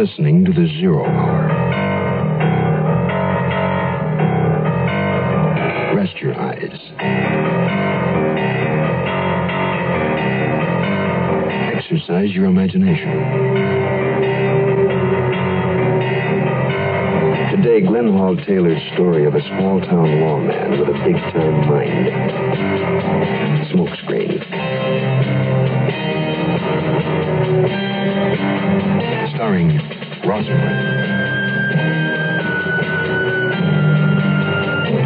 listening to the Zero Hour. Rest your eyes. Exercise your imagination. Today, Glenn Hall Taylor's story of a small-town lawman with a big-time mind. Smokescreen. Starring Rosamund.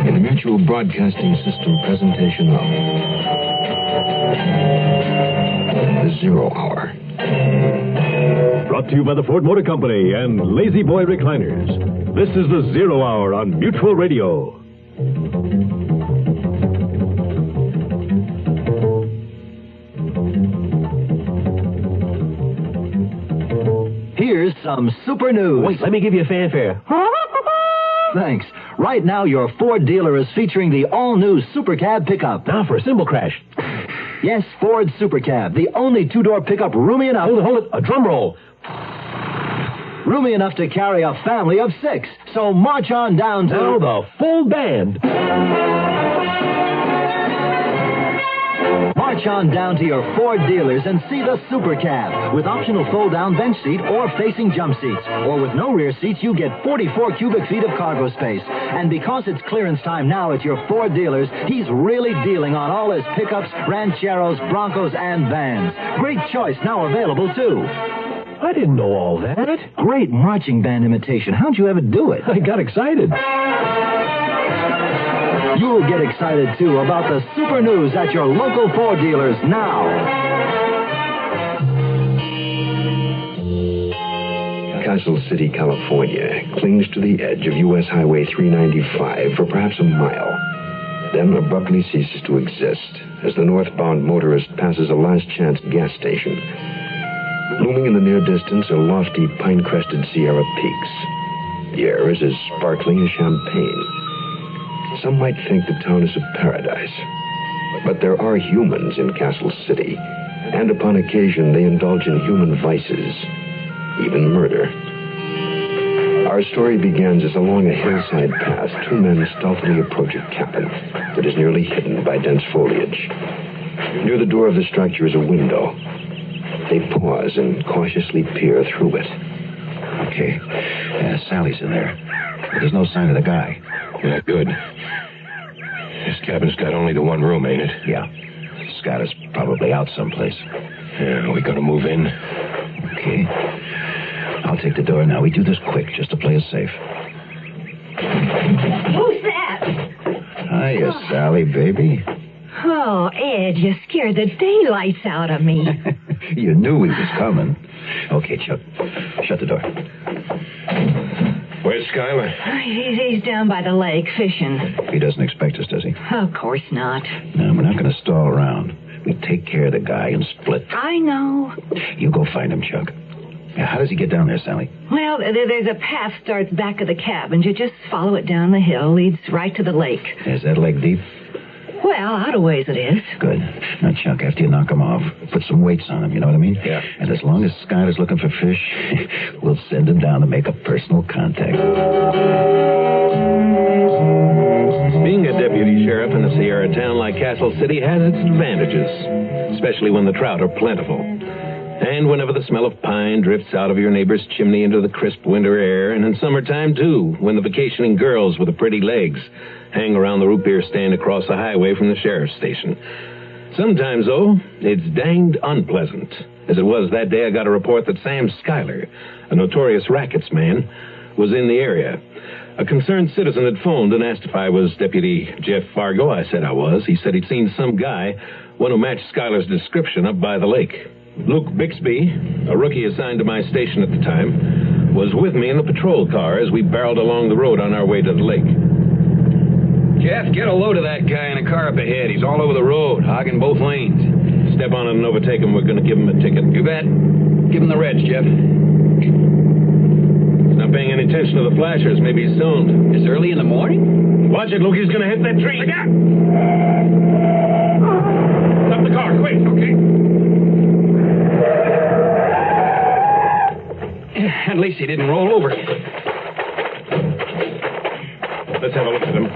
In the Mutual Broadcasting System presentation of The Zero Hour. Brought to you by the Ford Motor Company and Lazy Boy Recliners. This is The Zero Hour on Mutual Radio. Here's some super news. Wait, let me give you a fanfare. Thanks. Right now, your Ford dealer is featuring the all-new Super Cab pickup. Now for a cymbal crash. Yes, Ford Super Cab, the only two-door pickup roomy enough... Hold it. A drum roll. Roomy enough to carry a family of 6. So march on down to... Now the full band. March on down to your Ford dealers and see the Super Cab with optional fold-down bench seat or facing jump seats. Or with no rear seats, you get 44 cubic feet of cargo space. And because it's clearance time now at your Ford dealers, he's really dealing on all his pickups, rancheros, Broncos, and vans. Great choice now available, too. I didn't know all that. Great marching band imitation. How'd you ever do it? I got excited. You'll get excited, too, about the super news at your local Ford dealers now. Castle City, California, clings to the edge of U.S. Highway 395 for perhaps a mile, then abruptly ceases to exist as the northbound motorist passes a last-chance gas station. Looming in the near distance are lofty, pine-crested Sierra peaks. The air is as sparkling as champagne. Some might think the town is a paradise. But there are humans in Castle City, and upon occasion they indulge in human vices, even murder. Our story begins as along a hillside path, 2 men stealthily approach a cabin that is nearly hidden by dense foliage. Near the door of the structure is a window. They pause and cautiously peer through it. Okay. Sally's in there. But there's no sign of the guy. Yeah, good. This cabin's got only the one room, ain't it? Yeah. Scott is probably out someplace. Yeah, we gonna move in? Okay. I'll take the door now. We do this quick, just to play it safe. Who's that? Hiya, Sally, baby. Oh, Ed, you scared the daylights out of me. You knew he was coming. Okay, Chuck. Shut the door. Where's Skylar? He's down by the lake fishing. He doesn't expect us, does he? Of course not. No, we're not going to stall around. We take care of the guy and split. I know. You go find him, Chuck. Now, how does he get down there, Sally? Well, there's a path starts back of the cabin. You just follow it down the hill. Leads right to the lake. Is that lake deep? Well, out a ways it is. Good. Now, Chuck, after you knock him off, put some weights on him, you know what I mean? Yeah. And as long as Scott is looking for fish, we'll send him down to make a personal contact. Being a deputy sheriff in a Sierra town like Castle City has its advantages, especially when the trout are plentiful. And whenever the smell of pine drifts out of your neighbor's chimney into the crisp winter air, and in summertime, too, when the vacationing girls with the pretty legs hang around the root beer stand across the highway from the sheriff's station. Sometimes, though, it's danged unpleasant, as it was that day I got a report that Sam Schuyler, a notorious rackets man, was in the area. A concerned citizen had phoned and asked if I was Deputy Jeff Fargo. I said I was. He said he'd seen some guy, one who matched Schuyler's description, up by the lake. Luke Bixby, a rookie assigned to my station at the time, was with me in the patrol car as we barreled along the road on our way to the lake. Jeff, get a load of that guy in a car up ahead. He's all over the road, hogging both lanes. Step on it and overtake him. We're going to give him a ticket. You bet. Give him the reds, Jeff. He's not paying any attention to the flashers. Maybe he's stoned. It's early in the morning? Watch it, Luke. He's going to hit that tree. Look out! Stop the car, quick. Okay. At least he didn't roll over. Let's have a look at him.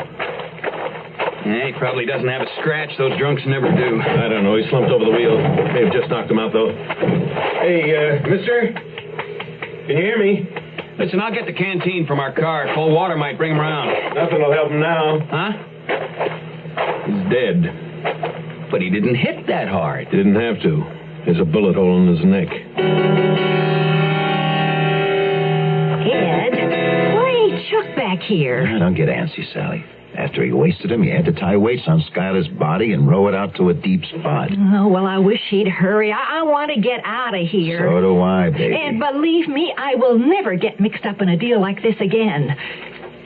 Yeah, he probably doesn't have a scratch. Those drunks never do. I don't know. He slumped over the wheel. May have just knocked him out, though. Hey, mister? Can you hear me? Listen, I'll get the canteen from our car. Cold water might bring him around. Nothing will help him now. Huh? He's dead. But he didn't hit that hard. Didn't have to. There's a bullet hole in his neck. Ed, why ain't Chuck back here? Don't get antsy, Sally. After he wasted him, he had to tie weights on Skylar's body and row it out to a deep spot. Oh, well, I wish he'd hurry. I want to get out of here. So do I, baby. And believe me, I will never get mixed up in a deal like this again.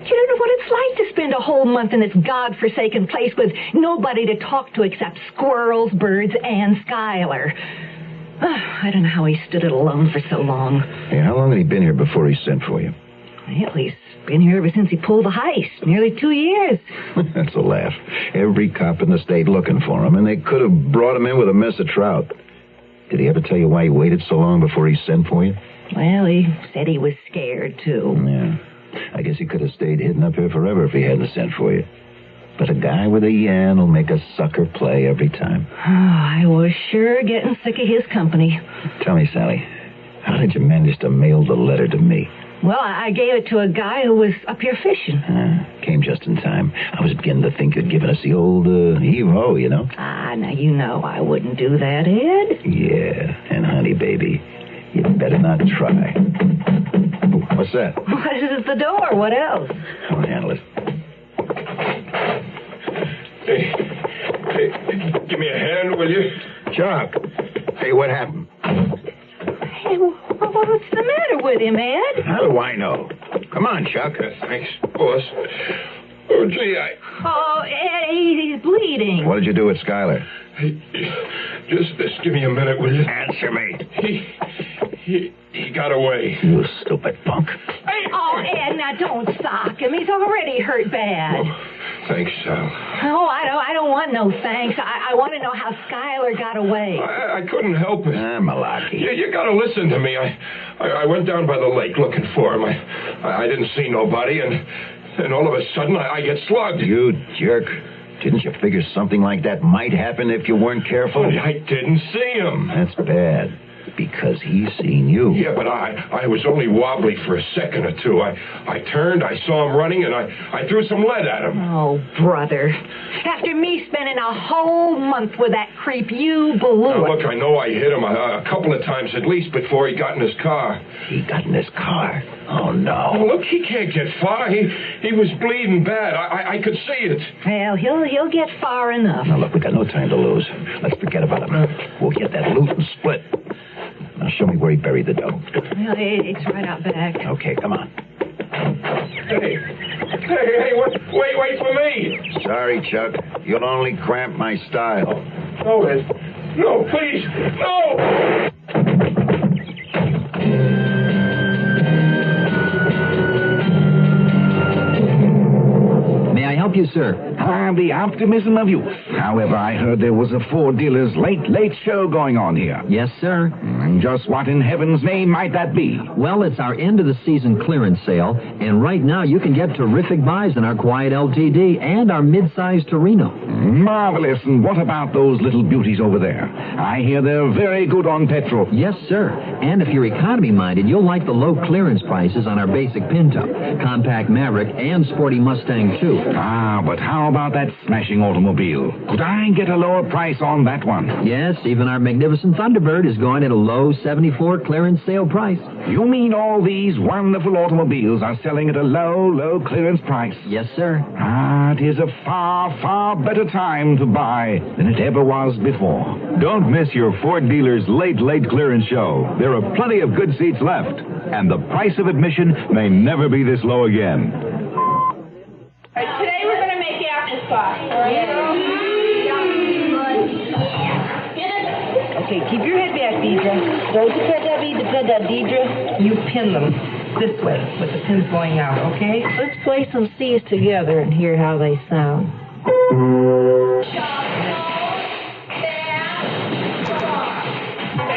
You don't know what it's like to spend a whole month in this godforsaken place with nobody to talk to except squirrels, birds, and Skylar. I don't know how he stood it alone for so long. Hey, how long had he been here before he sent for you? Well, he's been here ever since he pulled the heist. Nearly 2 years. That's a laugh. Every cop in the state looking for him, and they could have brought him in with a mess of trout. Did he ever tell you why he waited so long before he sent for you? Well, he said he was scared, too. Yeah. I guess he could have stayed hidden up here forever if he hadn't sent for you. But a guy with a yan will make a sucker play every time. Oh, I was sure getting sick of his company. Tell me, Sally, how did you manage to mail the letter to me? Well, I gave it to a guy who was up here fishing. Came just in time. I was beginning to think you'd given us the old hero, you know. Now you know I wouldn't do that, Ed. Yeah, and honey, baby, you'd better not try. Oh, what's that? Well, this is the door. What else? I'll handle it. Hey, give me a hand, will you? Chuck. Hey, what happened? Hey, what's the matter with him, Ed? How do I know? Come on, Chuck. Thanks, boss. Oh, gee, Oh, Ed, he's bleeding. What did you do with Skylar? Hey, just give me a minute, will you? Answer me. He got away. You stupid punk. Oh, Ed, now don't sock him. He's already hurt bad. Oh, thanks, Sal. Oh, I don't want no thanks. I want to know how Skylar got away. I couldn't help it. Malarkey. You got to listen to me. I went down by the lake looking for him. I didn't see nobody, and all of a sudden I get slugged. You jerk. Didn't you figure something like that might happen if you weren't careful? But I didn't see him. That's bad. Because he's seen you. Yeah, but I was only wobbly for a second or two. I turned, I saw him running, and I threw some lead at him. Oh, brother. After me spending a whole month with that creep, you blew Now, it. look, I know I hit him a couple of times at least before he got in his car. He got in his car? Oh, no. Oh, look, he can't get far. He was bleeding bad. I could see it. Well, he'll get far enough. Now, look, we got no time to lose. Let's forget about him. We'll get that loot and split. Now, show me where he buried the dough. Well, it's right out back. Okay, come on. Hey, wait for me. Sorry, Chuck. You'll only cramp my style. No, Ed. No, please. No! May I help you, sir? The optimism of youth. However, I heard there was a Ford dealer's late show going on here. Yes, sir. Just what in heaven's name might that be? Well, it's our end-of-the-season clearance sale, and right now you can get terrific buys in our Quiet LTD and our mid-size Torino. Marvelous. And what about those little beauties over there? I hear they're very good on petrol. Yes, sir. And if you're economy-minded, you'll like the low clearance prices on our basic Pinto, Compact Maverick, and Sporty Mustang, too. But how about that smashing automobile? Could I get a lower price on that one? Yes, even our magnificent Thunderbird is going at a low $74 clearance sale price. You mean all these wonderful automobiles are selling at a low clearance price? Yes, sir. It is a far better time to buy than it ever was before. Don't miss your Ford dealer's late clearance show. There are plenty of good seats left, and the price of admission may never be this low again. Today we're going to make apple sauce. Okay, keep your head back, Deidre. Don't depend on Deidre. You pin them this way with the pins going out, okay? Let's play some C's together and hear how they sound. Are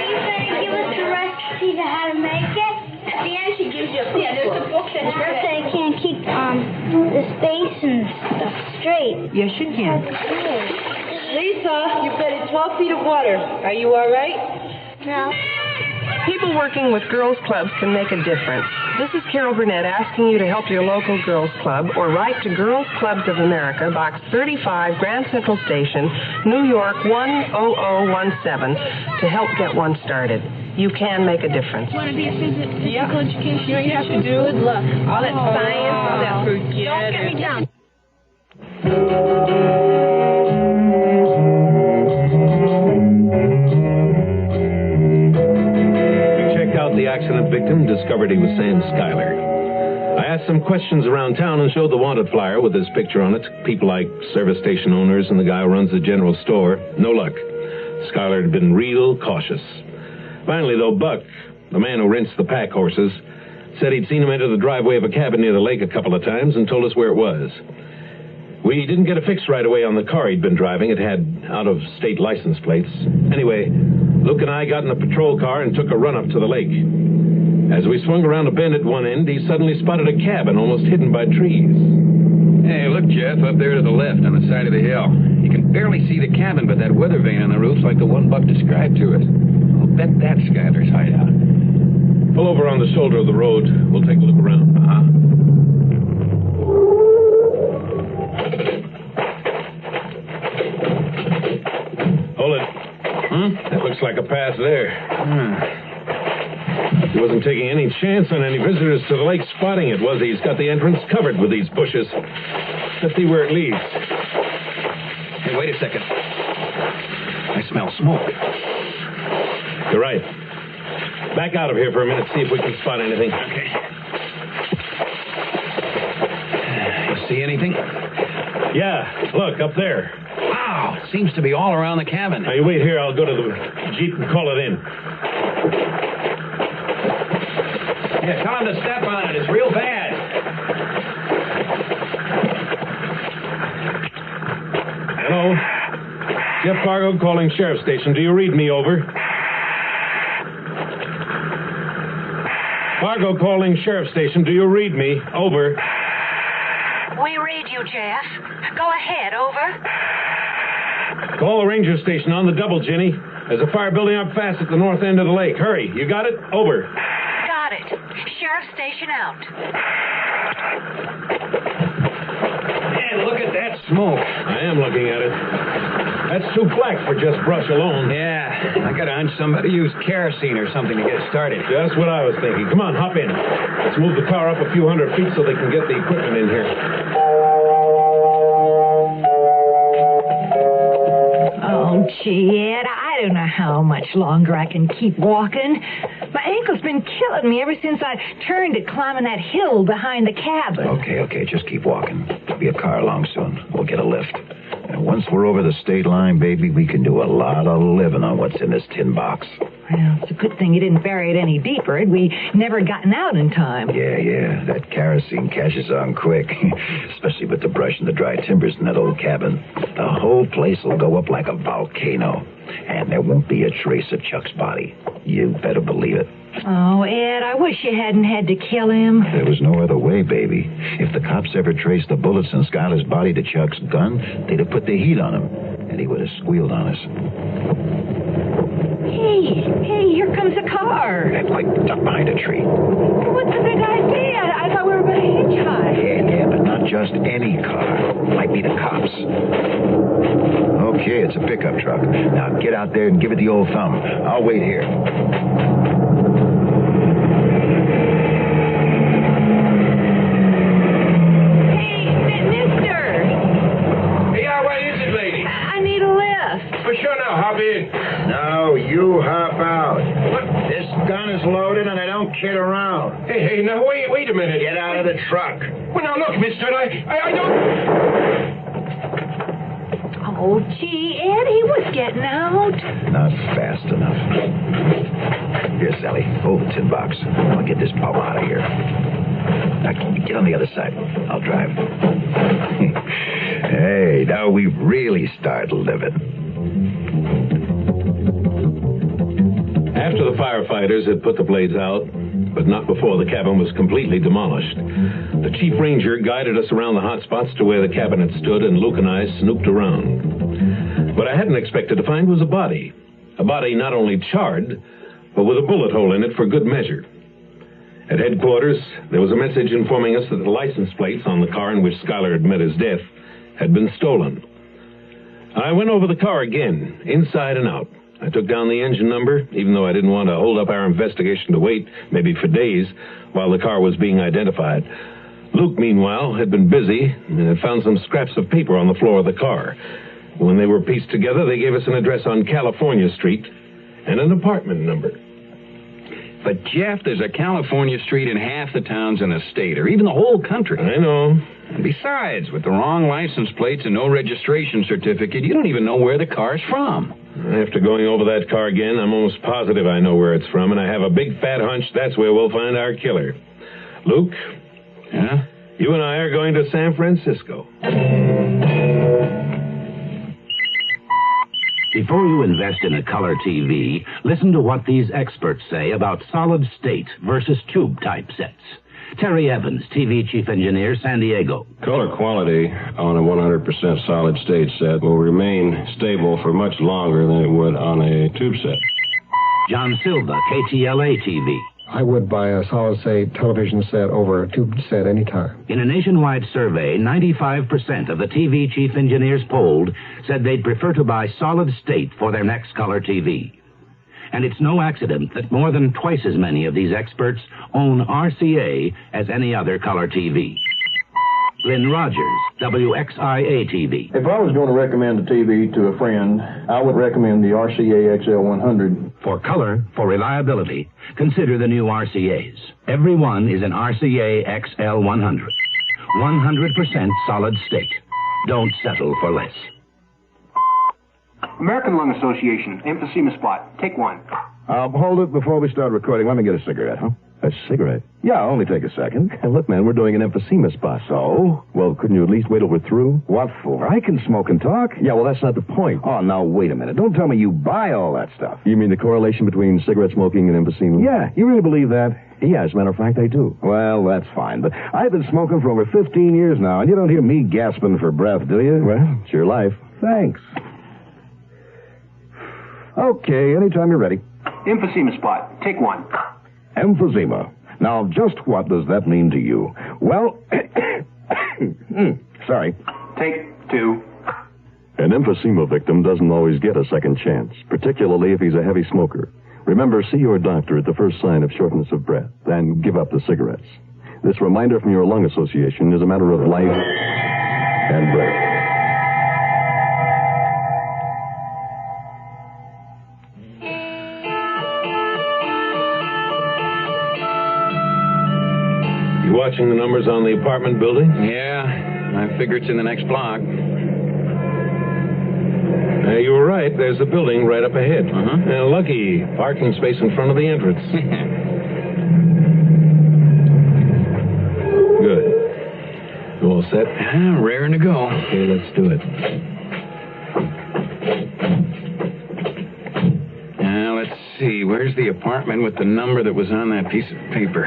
you going to give us the recipe to how to make it? At the end, birthday, I can't keep the space and stuff straight. Yes, you can. Lisa, you've got 12 feet of water. Are you all right? No. People working with girls' clubs can make a difference. This is Carol Burnett asking you to help your local girls' club or write to Girls Clubs of America, Box 35, Grand Central Station, New York 10017, to help get one started. You can make a difference. Want to be a physical education? You know what you have to do? Good luck. All that science, all that forget. Don't get me down. The accident victim, discovered he was Sam Schuyler. I asked some questions around town and showed the wanted flyer with his picture on it. People like service station owners and the guy who runs the general store. No luck. Schuyler had been real cautious. Finally, though, Buck, the man who rents the pack horses, said he'd seen him enter the driveway of a cabin near the lake a couple of times and told us where it was. We didn't get a fix right away on the car he'd been driving. It had out-of-state license plates. Anyway, Luke and I got in the patrol car and took a run up to the lake. As we swung around a bend at one end, he suddenly spotted a cabin almost hidden by trees. Hey, look, Jeff, up there to the left on the side of the hill. You can barely see the cabin, but that weather vane on the roof's like the one Buck described to us. I'll bet that's Schuyler's hideout. Pull over on the shoulder of the road. We'll take a look around. Hold it. That looks like a path there. He wasn't taking any chance on any visitors to the lake spotting it, was he? He's got the entrance covered with these bushes. Let's see where it leads. Hey, wait a second. I smell smoke. You're right. Back out of here for a minute, see if we can spot anything. Okay. You see anything? Yeah, look, up there. Wow, it seems to be all around the cabin. Now, you wait here. I'll go to the Jeep and call it in. Yeah, tell him to step on it. It's real bad. Hello? Jeff Fargo calling Sheriff's Station. Do you read me? Over. Fargo calling Sheriff's Station. Do you read me? Over. We read you, Jeff. Go ahead, over. Call the ranger station on the double, Ginny. There's a fire building up fast at the north end of the lake. Hurry. You got it? Over. Got it. Sheriff Station out. Man, look at that smoke. I am looking at it. That's too black for just brush alone. Yeah, I got a hunch somebody used kerosene or something to get started. Just what I was thinking. Come on, hop in. Let's move the car up a few hundred feet so they can get the equipment in here. Oh, gee, Ed, I don't know how much longer I can keep walking. My ankle's been killing me ever since I turned to climbing that hill behind the cabin. Okay, just keep walking. There'll be a car along soon. We'll get a lift. And once we're over the state line, baby, we can do a lot of living on what's in this tin box. Well, it's a good thing you didn't bury it any deeper. We'd never gotten out in time. Yeah. That kerosene catches on quick. Especially with the brush and the dry timbers in that old cabin. The whole place will go up like a volcano. And there won't be a trace of Chuck's body. You better believe it. Oh, Ed, I wish you hadn't had to kill him. There was no other way, baby. If the cops ever traced the bullets in Schuyler's body to Chuck's gun, they'd have put the heat on him. And he would have squealed on us. Hey, here comes a car. That like ducked behind a tree. What's the big idea? I thought we were going to hitchhike. Yeah, but not just any car. Might be the cops. Okay, it's a pickup truck. Now get out there and give it the old thumb. I'll wait here. Hey, mister. Yeah, what is it, lady? I need a lift. For sure now, hop in. No, you hop out. What? This gun is loaded and I don't kid around. Hey, now wait a minute. Get out of the truck. Well, now look, mister, I don't... Oh, gee, Ed, he was getting out. Not fast enough. Here, Sally, hold the tin box. I'll get this pal out of here. Now, get on the other side. I'll drive. Hey, now we really start living. After the firefighters had put the blades out, but not before the cabin was completely demolished. The chief ranger guided us around the hot spots to where the cabin had stood, and Luke and I snooped around. What I hadn't expected to find was a body. A body not only charred, but with a bullet hole in it for good measure. At headquarters, there was a message informing us that the license plates on the car in which Schuyler had met his death had been stolen. I went over the car again, inside and out. I took down the engine number, even though I didn't want to hold up our investigation to wait, maybe for days, while the car was being identified. Luke, meanwhile, had been busy and had found some scraps of paper on the floor of the car. When they were pieced together, they gave us an address on California Street and an apartment number. But, Jeff, there's a California street in half the towns in the state, or even the whole country. I know. And besides, with the wrong license plates and no registration certificate, you don't even know where the car's from. After going over that car again, I'm almost positive I know where it's from, and I have a big fat hunch that's where we'll find our killer. Luke? Yeah? You and I are going to San Francisco. Before you invest in a color TV, listen to what these experts say about solid state versus tube type sets. Terry Evans, TV Chief Engineer, San Diego. Color quality on a 100% solid state set will remain stable for much longer than it would on a tube set. John Silva, KTLA TV. I would buy a solid-state television set over a tube set anytime. In a nationwide survey, 95% of the TV chief engineers polled said they'd prefer to buy solid-state for their next color TV. And it's no accident that more than twice as many of these experts own RCA as any other color TV. Lynn Rogers, WXIA TV. If I was going to recommend a TV to a friend, I would recommend the RCA XL100. For color, for reliability, consider the new RCAs. Every one is an RCA XL100. 100% solid state. Don't settle for less. American Lung Association, emphysema spot. Take one. Hold it before we start recording. Let me get a cigarette, huh? A cigarette? Yeah, only take a second. And look, man, we're doing an emphysema spot. So? Well, couldn't you at least wait till we're through? What for? I can smoke and talk. Yeah, well, that's not the point. Oh, now, wait a minute. Don't tell me you buy all that stuff. You mean the correlation between cigarette smoking and emphysema? Yeah, you really believe that? Yeah, as a matter of fact, I do. Well, that's fine, but I've been smoking for over 15 years now, and you don't hear me gasping for breath, do you? Well, it's your life. Thanks. Okay, anytime you're ready. Emphysema spot. Take one. Emphysema. Now, just what does that mean to you? Well, sorry. Take two. An emphysema victim doesn't always get a second chance, particularly if he's a heavy smoker. Remember, see your doctor at the first sign of shortness of breath, and give up the cigarettes. This reminder from your lung association is a matter of life and breath. You watching the numbers on the apartment building? Yeah, I figure it's in the next block. You were right. There's a building right up ahead. Lucky parking space in front of the entrance. Good. You all set? Raring to go. Okay, let's do it. Now, let's see. Where's the apartment with the number that was on that piece of paper?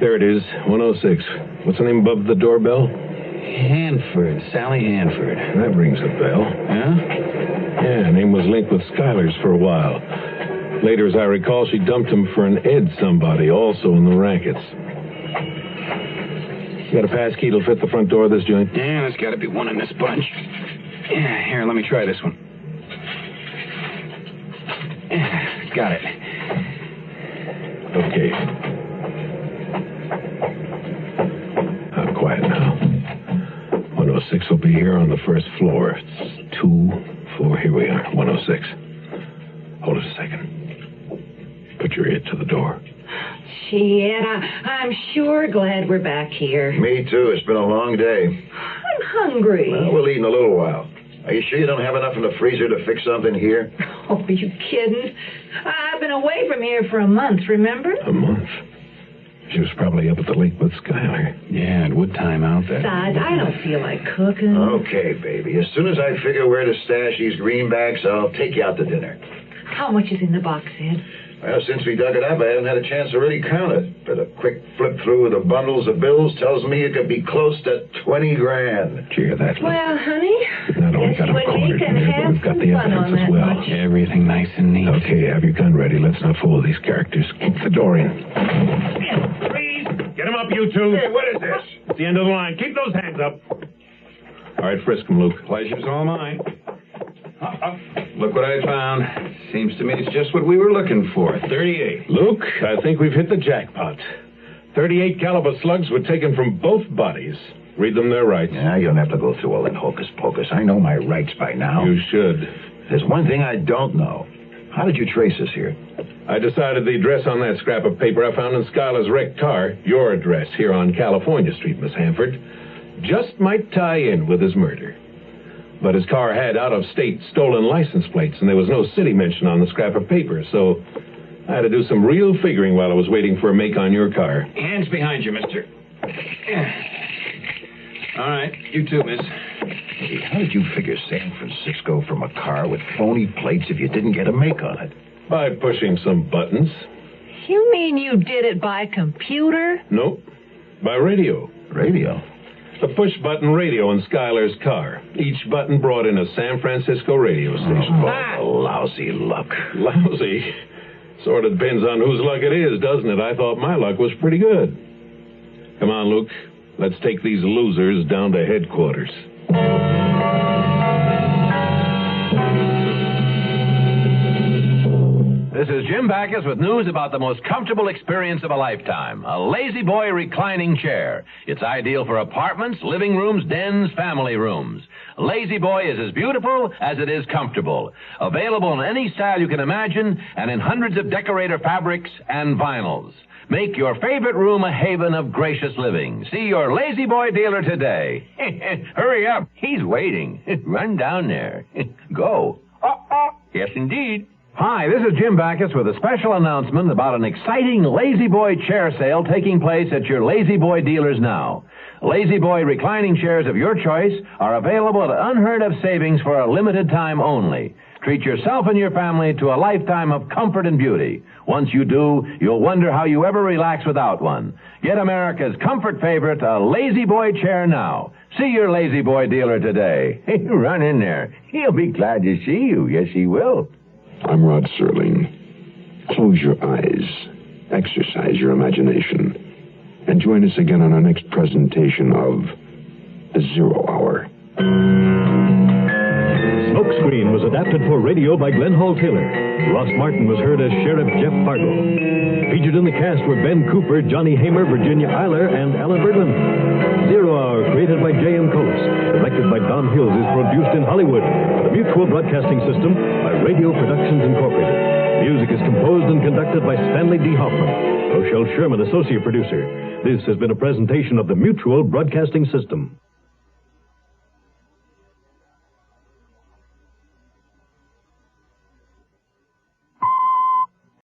There it is, 106. What's the name above the doorbell? Hanford, Sally Hanford. That rings a bell. Yeah? Yeah, name was linked with Schuyler's for a while. Later, as I recall, she dumped him for an Ed somebody, also in the rackets. You got a pass key that'll fit the front door of this joint? Yeah, there's got to be one in this bunch. Yeah, here, let me try this one. Yeah, got it. Okay. Quiet now. 106 will be here on the first floor. It's 2, 4, here we are, 106. Hold it a second. Put your ear to the door. Gee, Ed, I'm sure glad we're back here. Me too. It's been a long day. I'm hungry. Well, we'll eat in a little while. Are you sure you don't have enough in the freezer to fix something here? Oh, are you kidding? I've been away from here for a month, remember? A month? She was probably up at the lake with Schuyler. Yeah, it would time out there. Besides, I don't feel like cooking. Okay, baby. As soon as I figure where to stash these greenbacks, I'll take you out to dinner. How much is in the box, Ed? Well, since we dug it up, I haven't had a chance to really count it. But a quick flip through of the bundles of bills tells me it could be close to 20 grand. Did you hear that? Well, honey, Not only got them cornered, but we've got the evidence as well. Everything nice and neat. Okay, have your gun ready. Let's not fool these characters. Keep the door in. Freeze! Get him up, you two. Hey, what is this? It's the end of the line. Keep those hands up. All right, frisk him, Luke. Pleasure's all mine. Look what I found. Seems to me it's just what we were looking for. 38. Luke, I think we've hit the jackpot. 38 caliber slugs were taken from both bodies. Read them their rights. Yeah, you don't have to go through all that hocus pocus. I know my rights by now. You should. There's one thing I don't know. How did you trace us here? I decided the address on that scrap of paper I found in Schuyler's wrecked car, your address here on California Street, Miss Hanford, just might tie in with his murder. But his car had out-of-state stolen license plates, and there was no city mention on the scrap of paper, so I had to do some real figuring while I was waiting for a make on your car. Hands behind you, mister. All right, you too, miss. Hey, how did you figure San Francisco from a car with phony plates if you didn't get a make on it? By pushing some buttons. You mean you did it by computer? Nope. By radio. Radio? A push-button radio in Schuyler's car. Each button brought in a San Francisco radio station. Oh, lousy luck. Lousy? Sort of depends on whose luck it is, doesn't it? I thought my luck was pretty good. Come on, Luke. Let's take these losers down to headquarters. This is Jim Backus with news about the most comfortable experience of a lifetime, a Lazy Boy reclining chair. It's ideal for apartments, living rooms, dens, family rooms. Lazy Boy is as beautiful as it is comfortable. Available in any style you can imagine and in hundreds of decorator fabrics and vinyls. Make your favorite room a haven of gracious living. See your Lazy Boy dealer today. Hurry up. He's waiting. Run down there. Go. Yes, indeed. Hi, this is Jim Backus with a special announcement about an exciting Lazy Boy chair sale taking place at your Lazy Boy dealers now. Lazy Boy reclining chairs of your choice are available at unheard of savings for a limited time only. Treat yourself and your family to a lifetime of comfort and beauty. Once you do, you'll wonder how you ever relax without one. Get America's comfort favorite, a Lazy Boy chair now. See your Lazy Boy dealer today. Run in there. He'll be glad to see you. Yes, he will. I'm Rod Serling. Close your eyes, exercise your imagination, and join us again on our next presentation of The Zero Hour. Smokescreen was adapted for radio by Glenn Hall Taylor. Ross Martin was heard as Sheriff Jeff Fargo. Featured in the cast were Ben Cooper, Johnny Hamer, Virginia Eiler, and Alan Berglund. Zero Hour, created by J.M. Kholos, directed by Don Hills, is produced in Hollywood for the Mutual Broadcasting System by Radio Productions Incorporated. Music is composed and conducted by Stanley D. Hoffman. Rochelle Sherman, associate producer. This has been a presentation of the Mutual Broadcasting System.